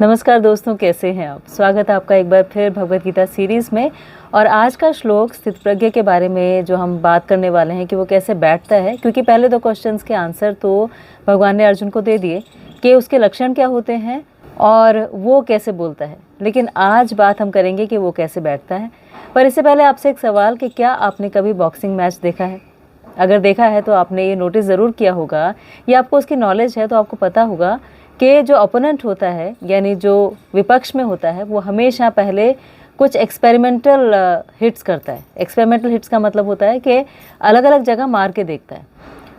नमस्कार दोस्तों, कैसे हैं आप। स्वागत है आपका एक बार फिर भगवत गीता सीरीज़ में। और आज का श्लोक स्थितप्रज्ञ के बारे में जो हम बात करने वाले हैं कि वो कैसे बैठता है, क्योंकि पहले दो क्वेश्चंस के आंसर तो भगवान ने अर्जुन को दे दिए कि उसके लक्षण क्या होते हैं और वो कैसे बोलता है। लेकिन आज बात हम करेंगे कि वो कैसे बैठता है। पर इससे पहले आपसे एक सवाल कि क्या आपने कभी बॉक्सिंग मैच देखा है? अगर देखा है तो आपने ये नोटिस ज़रूर किया होगा या आपको उसकी नॉलेज है तो आपको पता होगा कि जो ओपोनेंट होता है यानी जो विपक्ष में होता है वो हमेशा पहले कुछ एक्सपेरिमेंटल हिट्स करता है। एक्सपेरिमेंटल हिट्स का मतलब होता है कि अलग अलग जगह मार के देखता है,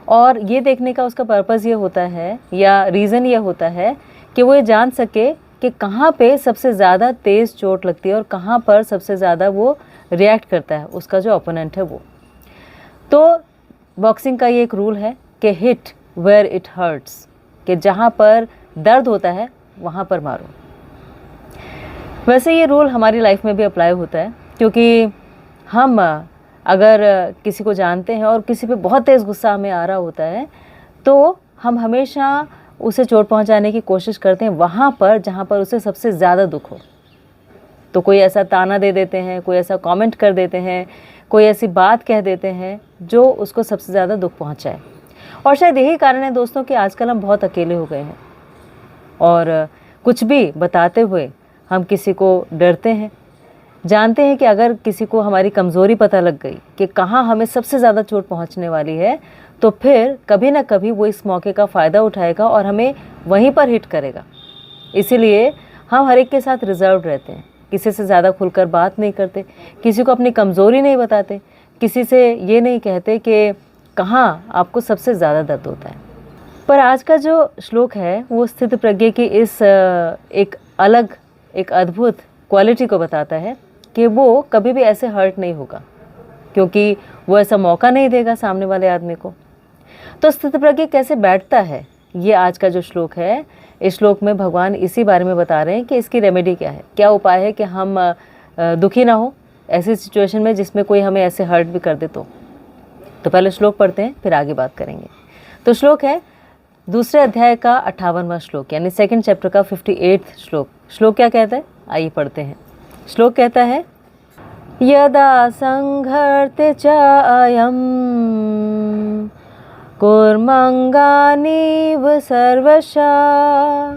और ये देखने का उसका पर्पज़ ये होता है या रीज़न ये होता है कि वो ये जान सके कि कहाँ पे सबसे ज़्यादा तेज़ चोट लगती है और कहाँ पर सबसे ज़्यादा वो रिएक्ट करता है उसका जो ओपोनेंट है वो। तो बॉक्सिंग का ये एक रूल है कि हिट वेयर इट हर्ट्स, कि जहाँ पर दर्द होता है वहाँ पर मारो। वैसे ये रूल हमारी लाइफ में भी अप्लाई होता है, क्योंकि हम अगर किसी को जानते हैं और किसी पे बहुत तेज़ गुस्सा हमें आ रहा होता है तो हम हमेशा उसे चोट पहुंचाने की कोशिश करते हैं वहाँ पर जहाँ पर उसे सबसे ज़्यादा दुख हो। तो कोई ऐसा ताना दे देते हैं, कोई ऐसा कमेंट कर देते हैं, कोई ऐसी बात कह देते हैं जो उसको सबसे ज़्यादा दुख पहुंचाए। और शायद यही कारण है दोस्तों कि आजकल हम बहुत अकेले हो गए हैं और कुछ भी बताते हुए हम किसी को डरते हैं। जानते हैं कि अगर किसी को हमारी कमज़ोरी पता लग गई कि कहाँ हमें सबसे ज़्यादा चोट पहुंचने वाली है तो फिर कभी ना कभी वो इस मौके का फ़ायदा उठाएगा और हमें वहीं पर हिट करेगा। इसीलिए हम हर एक के साथ रिजर्व रहते हैं, किसी से ज़्यादा खुलकर बात नहीं करते, किसी को अपनी कमज़ोरी नहीं बताते, किसी से ये नहीं कहते कि कहाँ आपको सबसे ज़्यादा दर्द होता है। पर आज का जो श्लोक है वो स्थितप्रज्ञ की इस एक अलग एक अद्भुत क्वालिटी को बताता है कि वो कभी भी ऐसे हर्ट नहीं होगा, क्योंकि वो ऐसा मौका नहीं देगा सामने वाले आदमी को। तो स्थितप्रज्ञ कैसे बैठता है, ये आज का जो श्लोक है, इस श्लोक में भगवान इसी बारे में बता रहे हैं कि इसकी रेमेडी क्या है, क्या उपाय है कि हम दुखी ना हो ऐसी सिचुएशन में जिसमें कोई हमें ऐसे हर्ट भी कर दे। तो पहले श्लोक पढ़ते हैं, फिर आगे बात करेंगे। तो श्लोक है दूसरे अध्याय का 58वां श्लोक, यानी सेकंड चैप्टर का 58वां श्लोक। श्लोक क्या कहता है, आइए पढ़ते हैं। श्लोक कहता है, यदा संघर्ते च अयम कुर्मंगानीव सर्वशः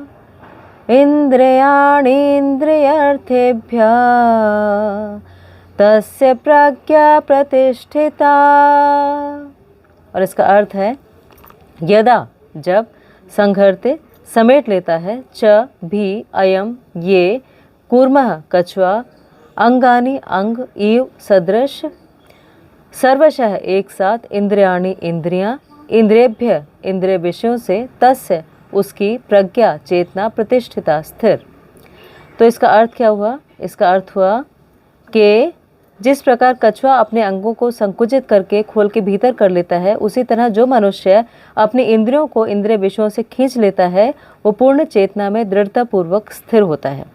इंद्रियाणीन्द्रियर्थेभ्यः तस्य प्रज्ञा प्रतिष्ठिता। और इसका अर्थ है यदा जब, संघर्ते समेट लेता है, च भी, अयम ये, कूर्मः कछुआ, अंगानि अंग, इव सदृश, सर्वशः एक साथ, इंद्रियाणि इंद्रियां, इंद्रियभ्य इंद्रिय विषयों से, तस्य उसकी, प्रज्ञा चेतना, प्रतिष्ठिता स्थिर। तो इसका अर्थ क्या हुआ? इसका अर्थ हुआ कि जिस प्रकार कछुआ अपने अंगों को संकुचित करके खोल के भीतर कर लेता है, उसी तरह जो मनुष्य अपनी इंद्रियों को इंद्रिय विषयों से खींच लेता है वो पूर्ण चेतना में दृढ़तापूर्वक स्थिर होता है।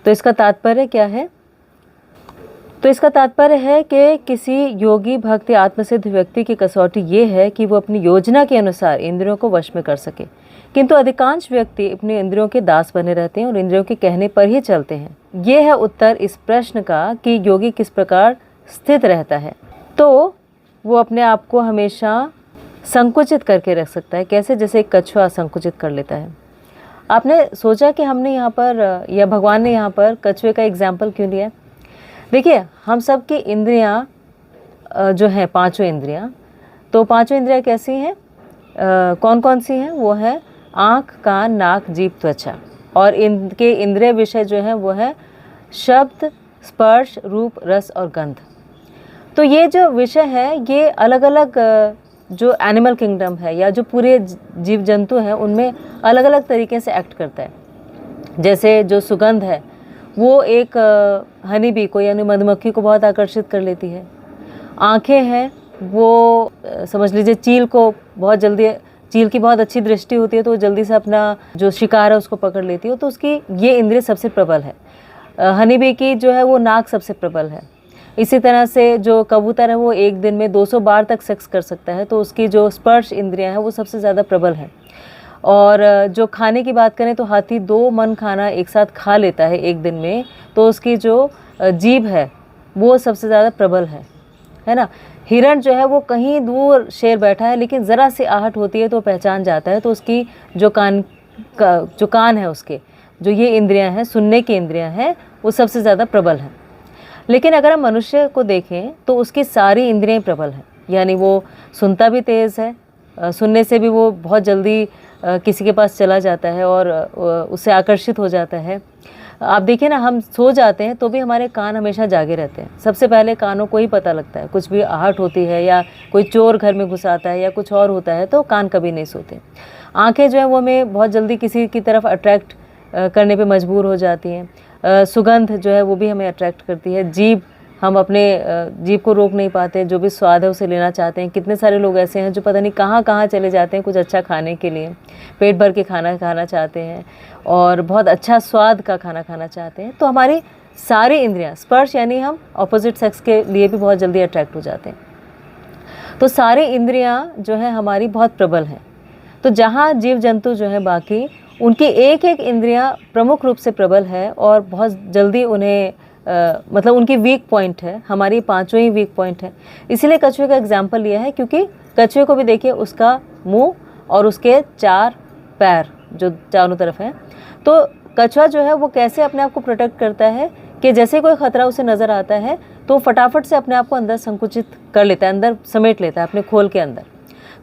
तो इसका तात्पर्य क्या है? तो इसका तात्पर्य है कि किसी योगी भक्ति आत्मसिद्ध व्यक्ति की कसौटी ये है कि वो अपनी योजना के अनुसार इंद्रियों को वश में कर सके, किंतु अधिकांश व्यक्ति अपने इंद्रियों के दास बने रहते हैं और इंद्रियों के कहने पर ही चलते हैं। ये है उत्तर इस प्रश्न का कि योगी किस प्रकार स्थित रहता है। तो वो अपने आप को हमेशा संकुचित करके रख सकता है। कैसे? जैसे एक कछुआ संकुचित कर लेता है। आपने सोचा कि हमने यहाँ पर या भगवान ने यहाँ पर कछुए का एग्जाम्पल क्यों लिया? देखिए, हम सब की इंद्रियाँ जो हैं, पांचों इंद्रियाँ, तो पांचों इंद्रियाँ कैसी हैं, कौन कौन सी हैं? वो है आँख, कान, नाक, जीभ, त्वचा। और इनके इंद्रिय विषय जो हैं वो है शब्द, स्पर्श, रूप, रस और गंध। तो ये जो विषय है ये अलग अलग जो एनिमल किंगडम है या जो पूरे जीव जंतु हैं उनमें अलग अलग तरीके से एक्ट करता है। जैसे जो सुगंध है वो एक हनी बी को यानी मधुमक्खी को बहुत आकर्षित कर लेती है। आँखें हैं वो समझ लीजिए चील को बहुत जल्दी, चील की बहुत अच्छी दृष्टि होती है तो वो जल्दी से अपना जो शिकार है उसको पकड़ लेती है, तो उसकी ये इंद्रिय सबसे प्रबल है। हनी बी की जो है वो नाक सबसे प्रबल है। इसी तरह से जो कबूतर है वो एक दिन में 200 बार तक सेक्स कर सकता है, तो उसकी जो स्पर्श इंद्रियां है वो सबसे ज़्यादा प्रबल है। और जो खाने की बात करें तो हाथी 2 मन खाना एक साथ खा लेता है एक दिन में, तो उसकी जो जीभ है वो सबसे ज़्यादा प्रबल है ना। हिरण जो है वो कहीं दूर शेर बैठा है, लेकिन ज़रा सी आहट होती है तो पहचान जाता है, तो उसकी जो कान है, उसके जो ये इंद्रियां हैं, सुनने की इंद्रियां हैं, वो सबसे ज़्यादा प्रबल हैं। लेकिन अगर हम मनुष्य को देखें तो उसकी सारी इंद्रियां प्रबल हैं, यानी वो सुनता भी तेज़ है, सुनने से भी वो बहुत जल्दी किसी के पास चला जाता है और उससे आकर्षित हो जाता है। आप देखिए ना, हम सो जाते हैं तो भी हमारे कान हमेशा जागे रहते हैं, सबसे पहले कानों को ही पता लगता है, कुछ भी आहट होती है या कोई चोर घर में घुस आता है या कुछ और होता है तो कान कभी नहीं सोते। आंखें जो है वो हमें बहुत जल्दी किसी की तरफ अट्रैक्ट करने पे मजबूर हो जाती हैं। सुगंध जो है वो भी हमें अट्रैक्ट करती है। जीभ, हम अपने जीभ को रोक नहीं पाते, जो भी स्वाद है उसे लेना चाहते हैं। कितने सारे लोग ऐसे हैं जो पता नहीं कहाँ कहाँ चले जाते हैं कुछ अच्छा खाने के लिए, पेट भर के खाना खाना चाहते हैं और बहुत अच्छा स्वाद का खाना खाना चाहते हैं। तो हमारी सारी इंद्रियां, स्पर्श यानी हम ऑपोजिट सेक्स के लिए भी बहुत जल्दी अट्रैक्ट हो जाते हैं। तो सारी इंद्रियां जो है हमारी बहुत प्रबल हैं। तो जहाँ जीव जंतु जो है बाकी, उनकी एक एक इंद्रियां प्रमुख रूप से प्रबल है और बहुत जल्दी उन्हें मतलब उनकी वीक पॉइंट है, हमारी पांचों ही वीक पॉइंट है। इसीलिए कछुए का एग्जाम्पल लिया है, क्योंकि कछुए को भी देखिए, उसका मुंह और उसके 4 पैर जो चारों तरफ हैं। तो कछुआ जो है वो कैसे अपने आप को प्रोटेक्ट करता है कि जैसे कोई खतरा उसे नज़र आता है तो फटाफट से अपने आप को अंदर संकुचित कर लेता है, अंदर समेट लेता है अपने खोल के अंदर।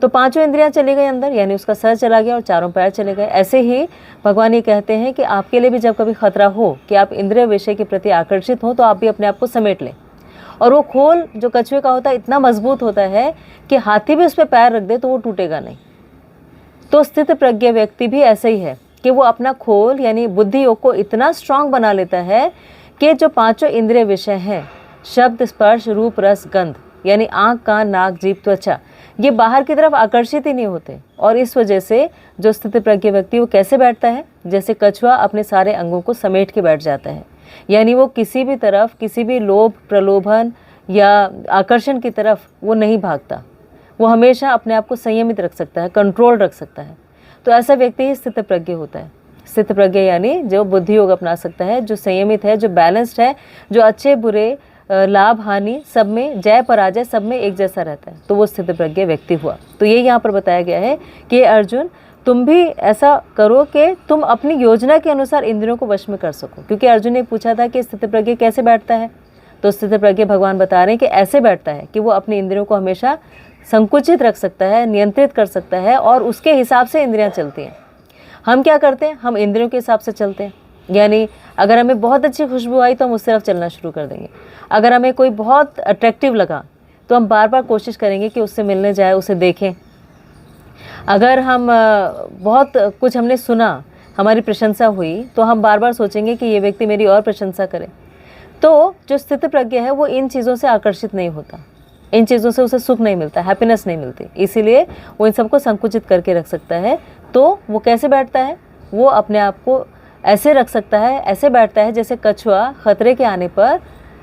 तो पांचों इंद्रियां चली गई अंदर, यानी उसका सर चला गया और चारों पैर चले गए। ऐसे ही भगवान ये कहते हैं कि आपके लिए भी जब कभी खतरा हो कि आप इंद्रिय विषय के प्रति आकर्षित हो, तो आप भी अपने आप को समेट लें। और वो खोल जो कछुए का होता है इतना मजबूत होता है कि हाथी भी उस पर पैर रख दे तो वो टूटेगा नहीं। तो स्थित प्रज्ञ व्यक्ति भी ऐसा ही है कि वो अपना खोल यानी बुद्धि योग को इतना स्ट्रांग बना लेता है कि जो पांचों इंद्रिय विषय हैं, शब्द, स्पर्श, रूप, रस, गंध, यानी आँख, कान, नाक, जीभ, त्वचा, ये बाहर की तरफ आकर्षित ही नहीं होते। और इस वजह से जो स्थित प्रज्ञ व्यक्ति वो कैसे बैठता है, जैसे कछुआ अपने सारे अंगों को समेट के बैठ जाता है, यानी वो किसी भी तरफ, किसी भी लोभ, प्रलोभन या आकर्षण की तरफ वो नहीं भागता। वो हमेशा अपने आप को संयमित रख सकता है, कंट्रोल रख सकता है। तो ऐसा व्यक्ति ही स्थित प्रज्ञ होता है। स्थित प्रज्ञ यानी जो बुद्धि योग अपना सकता है, जो संयमित है, जो बैलेंस्ड है, जो अच्छे बुरे, लाभ हानि सब में, जय पराजय सब में एक जैसा रहता है, तो वो स्थित प्रज्ञ व्यक्ति हुआ। तो ये यहाँ पर बताया गया है कि अर्जुन, तुम भी ऐसा करो कि तुम अपनी योजना के अनुसार इंद्रियों को वश में कर सको। क्योंकि अर्जुन ने पूछा था कि स्थित प्रज्ञ कैसे बैठता है, तो स्थित प्रज्ञ भगवान बता रहे हैं कि ऐसे बैठता है कि वो अपनी इंद्रियों को हमेशा संकुचित रख सकता है, नियंत्रित कर सकता है और उसके हिसाब से इंद्रियां चलती हैं। हम क्या करते हैं, हम इंद्रियों के हिसाब से चलते हैं। यानी अगर हमें बहुत अच्छी खुशबू आई तो हम उस तरफ चलना शुरू कर देंगे। अगर हमें कोई बहुत अट्रैक्टिव लगा तो हम बार बार कोशिश करेंगे कि उससे मिलने जाए, उसे देखें। अगर हम बहुत कुछ हमने सुना, हमारी प्रशंसा हुई, तो हम बार बार सोचेंगे कि ये व्यक्ति मेरी और प्रशंसा करे। तो जो स्थित प्रज्ञ है वो इन चीज़ों से आकर्षित नहीं होता, इन चीज़ों से उसे सुख नहीं मिलता, हैप्पीनेस नहीं मिलती, इसीलिए वो इन सबको संकुचित करके रख सकता है। तो वो कैसे बैठता है, वो अपने आप को ऐसे रख सकता है, ऐसे बैठता है जैसे कछुआ खतरे के आने पर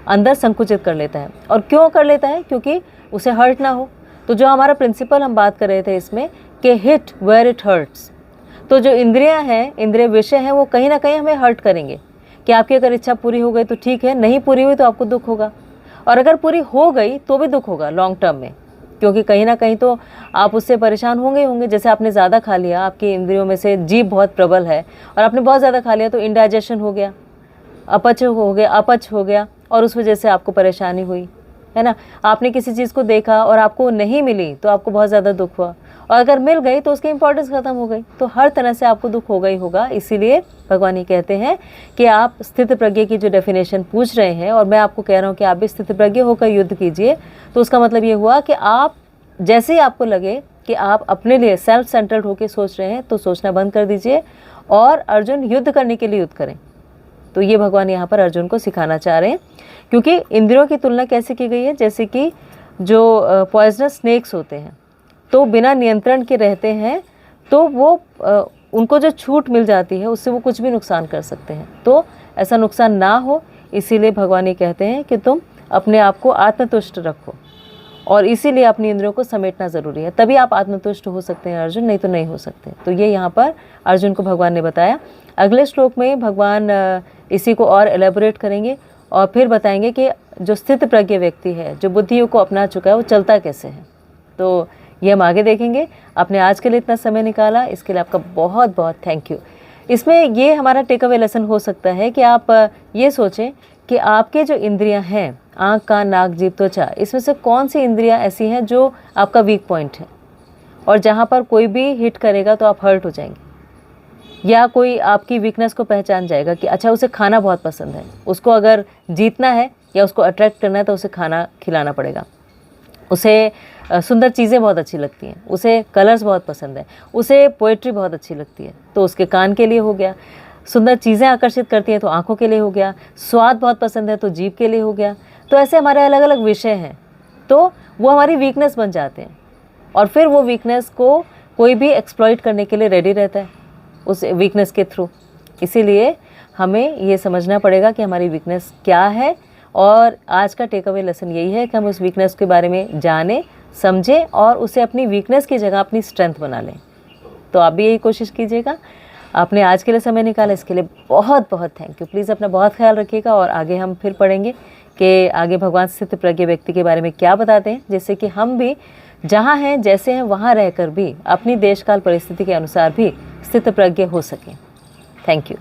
अंदर संकुचित कर लेता है। और क्यों कर लेता है, क्योंकि उसे हर्ट ना हो। तो जो हमारा प्रिंसिपल हम बात कर रहे थे इसमें कि हिट वेयर इट हर्ट्स, तो जो इंद्रियां हैं, इंद्रिय विषय हैं, वो कहीं ना कहीं हमें हर्ट करेंगे। कि आपकी अगर इच्छा पूरी हो गई तो ठीक है, नहीं पूरी हुई तो आपको दुख होगा, और अगर पूरी हो गई तो भी दुख होगा लॉन्ग टर्म में, क्योंकि कहीं ना कहीं तो आप उससे परेशान होंगे ही होंगे। जैसे आपने ज़्यादा खा लिया, आपकी इंद्रियों में से जीभ बहुत प्रबल है और आपने बहुत ज़्यादा खा लिया तो इंडाइजेशन हो गया, अपच हो गया और उस वजह से आपको परेशानी हुई, है ना। आपने किसी चीज़ को देखा और आपको नहीं मिली तो आपको बहुत ज़्यादा दुख हुआ, और अगर मिल गई तो उसकी इंपॉर्टेंस ख़त्म हो गई, तो हर तरह से आपको दुख होगा ही होगा। इसीलिए भगवान ये कहते हैं कि आप स्थित प्रज्ञ की जो डेफिनेशन पूछ रहे हैं और मैं आपको कह रहा हूँ कि आप भी स्थित प्रज्ञ होकर युद्ध कीजिए, तो उसका मतलब ये हुआ कि आप जैसे ही आपको लगे कि आप अपने लिए सेल्फ सेंटर्ड होकर सोच रहे हैं तो सोचना बंद कर दीजिए और अर्जुन युद्ध करने के लिए युद्ध करें। तो ये भगवान यहाँ पर अर्जुन को सिखाना चाह रहे हैं, क्योंकि इंद्रियों की तुलना कैसे की गई है, जैसे कि जो पॉइजनस स्नेक्स होते हैं तो बिना नियंत्रण के रहते हैं, तो वो उनको जो छूट मिल जाती है उससे वो कुछ भी नुकसान कर सकते हैं। तो ऐसा नुकसान ना हो, इसीलिए भगवान ये कहते हैं कि तुम अपने आप को आत्मतुष्ट रखो और इसीलिए अपनी इंद्रियों को समेटना ज़रूरी है, तभी आप आत्मतुष्ट हो सकते हैं अर्जुन, नहीं तो नहीं हो सकते। तो ये यहाँ पर अर्जुन को भगवान ने बताया। अगले श्लोक में भगवान इसी को और एलेबोरेट करेंगे और फिर बताएंगे कि जो स्थित प्रज्ञ व्यक्ति है, जो बुद्धियों को अपना चुका है, वो चलता कैसे है। तो ये हम आगे देखेंगे। आपने आज के लिए इतना समय निकाला, इसके लिए आपका बहुत बहुत थैंक यू। इसमें ये हमारा टेक अवे लेसन हो सकता है कि आप ये सोचें कि आपके जो इंद्रियां हैं, आँख, कान, नाक, जीभ, त्वचा, इसमें से कौन सी इंद्रियां ऐसी हैं जो आपका वीक पॉइंट है और जहाँ पर कोई भी हिट करेगा तो आप हर्ट हो जाएंगे। या कोई आपकी वीकनेस को पहचान जाएगा कि अच्छा उसे खाना बहुत पसंद है, उसको अगर जीतना है या उसको अट्रैक्ट करना है तो उसे खाना खिलाना पड़ेगा। उसे सुंदर चीज़ें बहुत अच्छी लगती हैं, उसे कलर्स बहुत पसंद है, उसे पोएट्री बहुत अच्छी लगती है, तो उसके कान के लिए हो गया। सुंदर चीज़ें आकर्षित करती हैं तो आँखों के लिए हो गया। स्वाद बहुत पसंद है तो जीभ के लिए हो गया। तो ऐसे हमारे अलग अलग विषय हैं, तो वो हमारी वीकनेस बन जाते हैं और फिर वो वीकनेस को कोई भी एक्सप्लॉइट करने के लिए रेडी रहता है उस वीकनेस के थ्रू। इसीलिए हमें ये समझना पड़ेगा कि हमारी वीकनेस क्या है, और आज का टेक अवे लेसन यही है कि हम उस वीकनेस के बारे में जानें, समझें और उसे अपनी वीकनेस की जगह अपनी स्ट्रेंथ बना लें। तो आप भी यही कोशिश कीजिएगा। आपने आज के लिए समय निकाला, इसके लिए बहुत बहुत थैंक यू। प्लीज़ अपना बहुत ख्याल रखिएगा और आगे हम फिर पढ़ेंगे कि आगे भगवान स्थित प्रज्ञ व्यक्ति के बारे में क्या बताते हैं, जिससे कि हम भी जहाँ हैं, जैसे हैं, वहाँ रहकर भी अपनी देश काल परिस्थिति के अनुसार भी स्थित प्रज्ञ हो सकें। Thank you.